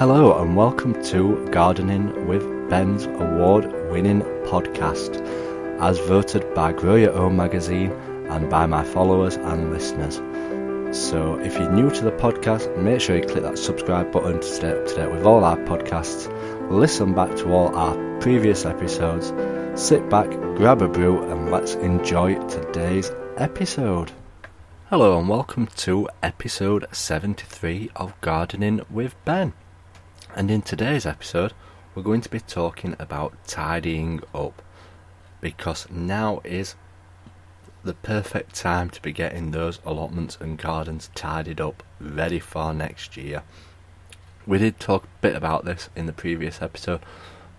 Hello and welcome to Gardening with Ben's award-winning podcast, as voted by Grow Your Own magazine and by my followers and listeners. So if you're new to the podcast, make sure you click that subscribe button to stay up to date with all our podcasts, listen back to all our previous episodes, sit back, grab a brew and let's enjoy today's episode. Hello and welcome to episode 73 of Gardening with Ben. And in today's episode, we're going to be talking about tidying up, because now is the perfect time to be getting those allotments and gardens tidied up, ready for next year. We did talk a bit about this in the previous episode,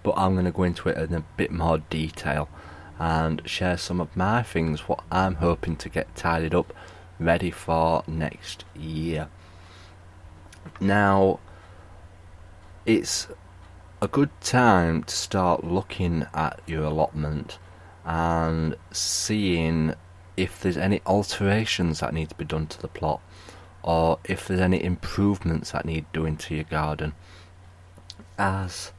but I'm going to go into it in a bit more detail and share some of my things, what I'm hoping to get tidied up, ready for next year. Now, it's a good time to start looking at your allotment and seeing if there's any alterations that need to be done to the plot, or if there's any improvements that need doing to your garden, as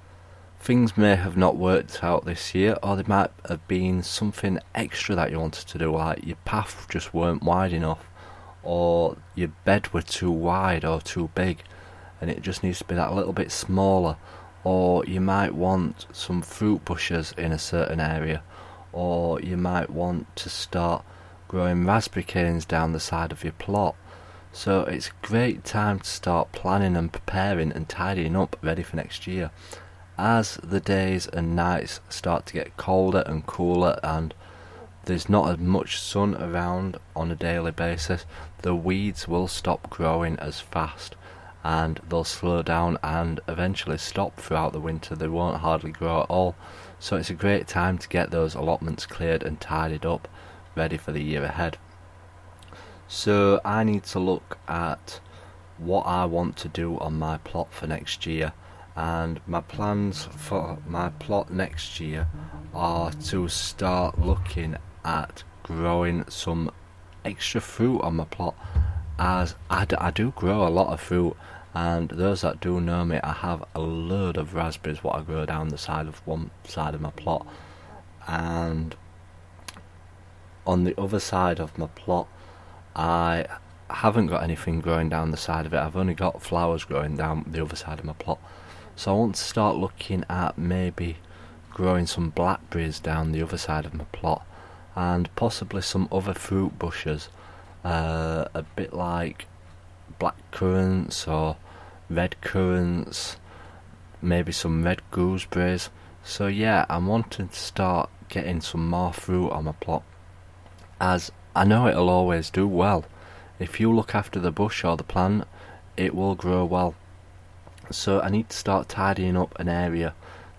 things may have not worked out this year, or there might have been something extra that you wanted to do, like your path just weren't wide enough, or your bed were too wide or too big and it just needs to be that little bit smaller, or you might want some fruit bushes in a certain area, or you might want to start growing raspberry canes down the side of your plot. So it's a great time to start planning and preparing and tidying up, ready for next year. As the days and nights start to get colder and cooler and there's not as much sun around on a daily basis, the weeds will stop growing as fast and they'll slow down and eventually stop throughout the winter. They won't hardly grow at all. So it's a great time to get those allotments cleared and tidied up, ready for the year ahead. So I need to look at what I want to do on my plot for next year, and my plans for my plot next year are to start looking at growing some extra fruit on my plot, as I do grow a lot of fruit, and those that do know me, I have a load of raspberries what I grow down the side of one side of my plot, and on the other side of my plot I haven't got anything growing down the side of it. I've only got flowers growing down the other side of my plot. So I want to start looking at maybe growing some blackberries down the other side of my plot, and possibly some other fruit bushes, a bit like black currants or red currants, maybe some red gooseberries. So yeah, I'm wanting to start getting some more fruit on my plot, as I know it'll always do well. If you look after the bush or the plant, it will grow well. So I need to start tidying up an area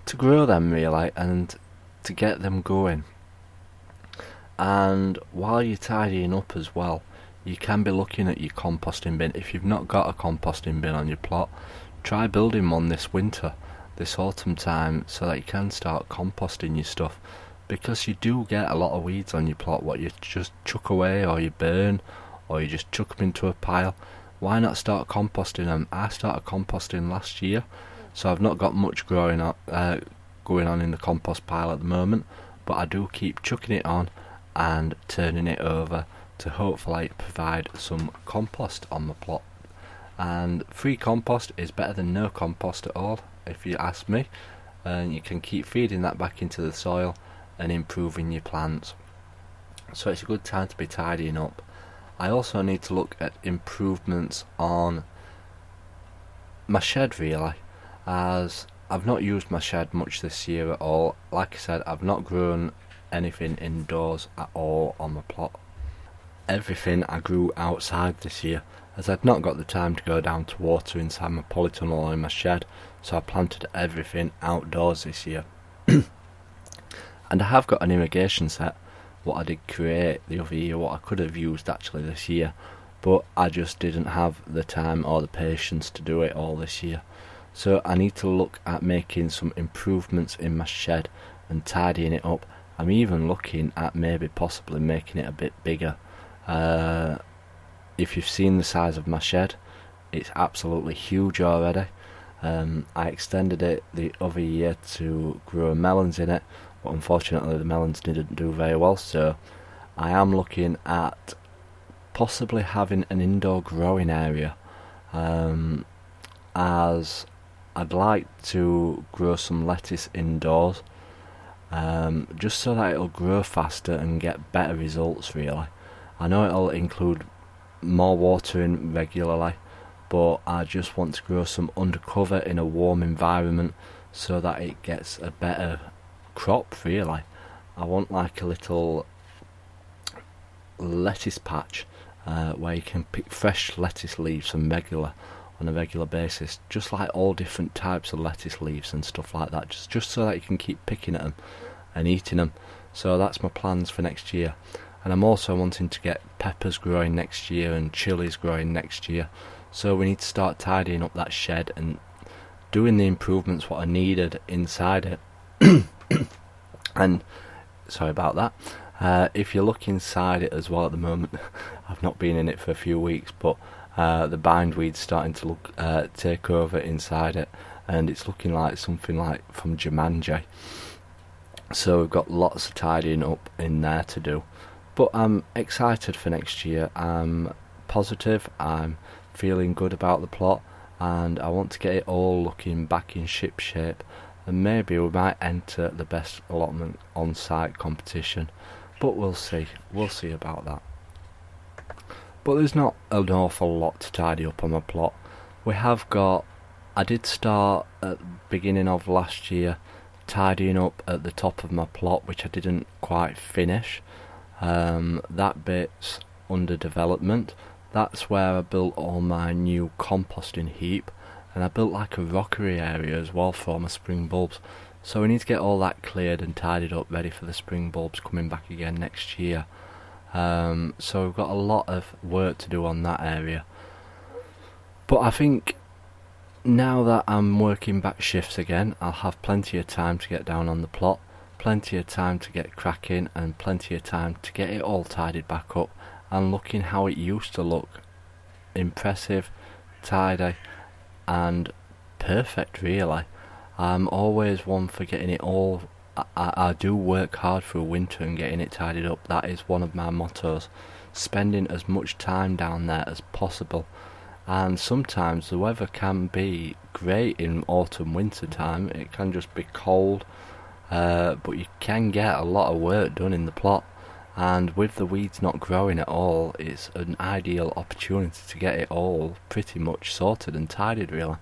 to grow them really, and to get them going. And while you're tidying up as well, you can be looking at your composting bin. If you've not got a composting bin on your plot, try building one this winter, this autumn time, so that you can start composting your stuff, because you do get a lot of weeds on your plot what you just chuck away, or you burn, or you just chuck them into a pile. Why not start composting them? I started composting last year, so I've not got much going on in the compost pile at the moment, but I do keep chucking it on and turning it over to hopefully provide some compost on my plot. And free compost is better than no compost at all, if you ask me, and you can keep feeding that back into the soil and improving your plants. So it's a good time to be tidying up. I also need to look at improvements on my shed really, as I've not used my shed much this year at all. Like I said, I've not grown anything indoors at all on my plot. Everything I grew outside this year, as I'd not got the time to go down to water inside my polytunnel or in my shed, so I planted everything outdoors this year. And I have got an irrigation set, what I did create the other year, what I could have used actually this year, but I just didn't have the time or the patience to do it all this year. So I need to look at making some improvements in my shed and tidying it up. I'm even looking at maybe possibly making it a bit bigger. If you've seen the size of my shed, it's absolutely huge already. I extended it the other year to grow melons in it, but unfortunately the melons didn't do very well, so I am looking at possibly having an indoor growing area, as I'd like to grow some lettuce indoors, just so that it'll grow faster and get better results really. I know it'll include more watering regularly, but I just want to grow some undercover in a warm environment so that it gets a better crop really. I want like a little lettuce patch where you can pick fresh lettuce leaves on a regular basis, just like all different types of lettuce leaves and stuff like that, just so that you can keep picking at them and eating them. So that's my plans for next year. And I'm also wanting to get peppers growing next year and chilies growing next year. So we need to start tidying up that shed and doing the improvements what are needed inside it. And sorry about that. If you look inside it as well at the moment, I've not been in it for a few weeks, but the bindweed's starting to take over inside it, and it's looking like something like from Jumanji. So we've got lots of tidying up in there to do. But I'm excited for next year. I'm positive, I'm feeling good about the plot, and I want to get it all looking back in ship shape, and maybe we might enter the best allotment on-site competition, but we'll see about that. But there's not an awful lot to tidy up on my plot. I did start at the beginning of last year tidying up at the top of my plot, which I didn't quite finish. That bit's under development. That's where I built all my new composting heap, and I built like a rockery area as well for my spring bulbs. So we need to get all that cleared and tidied up, ready for the spring bulbs coming back again next year. So we've got a lot of work to do on that area. But I think now that I'm working back shifts again, I'll have plenty of time to get down on the plot, plenty of time to get cracking, and plenty of time to get it all tidied back up and looking how it used to look. Impressive, tidy, and perfect really. I'm always one for getting it all. I do work hard through winter and getting it tidied up. That is one of my mottos. Spending as much time down there as possible. And sometimes the weather can be great in autumn winter time. It can just be cold, but you can get a lot of work done in the plot. And with the weeds not growing at all, it's an ideal opportunity to get it all pretty much sorted and tidied really.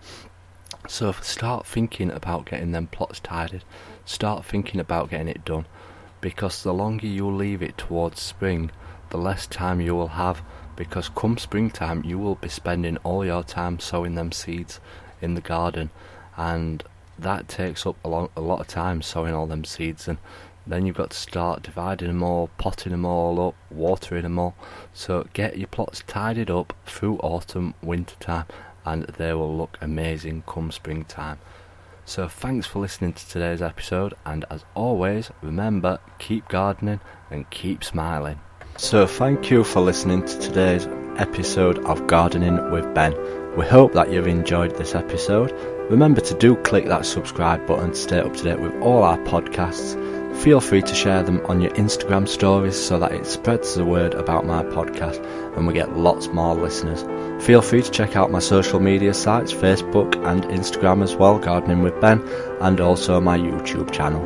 So start thinking about getting them plots tidied, start thinking about getting it done, because the longer you leave it towards spring, the less time you will have, because come springtime you will be spending all your time sowing them seeds in the garden, and that takes up a lot of time sowing all them seeds, and then you've got to start dividing them all, potting them all up, watering them all. So get your plots tidied up through autumn, winter time, and they will look amazing come springtime. So thanks for listening to today's episode, and as always, remember, keep gardening and keep smiling. So thank you for listening to today's episode of Gardening with Ben. We hope that you've enjoyed this episode. Remember to do click that subscribe button to stay up to date with all our podcasts. Feel free to share them on your Instagram stories so that it spreads the word about my podcast and we get lots more listeners. Feel free to check out my social media sites, Facebook and Instagram as well, Gardening with Ben, and also my YouTube channel,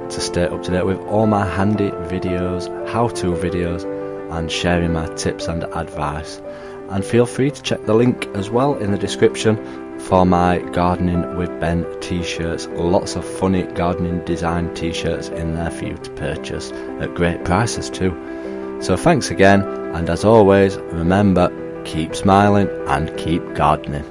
to stay up to date with all my handy videos, how-to videos, and sharing my tips and advice. And feel free to check the link as well in the description for my Gardening with Ben t-shirts. Lots of funny gardening design t-shirts in there for you to purchase at great prices too. So thanks again, and as always, remember, keep smiling and keep gardening.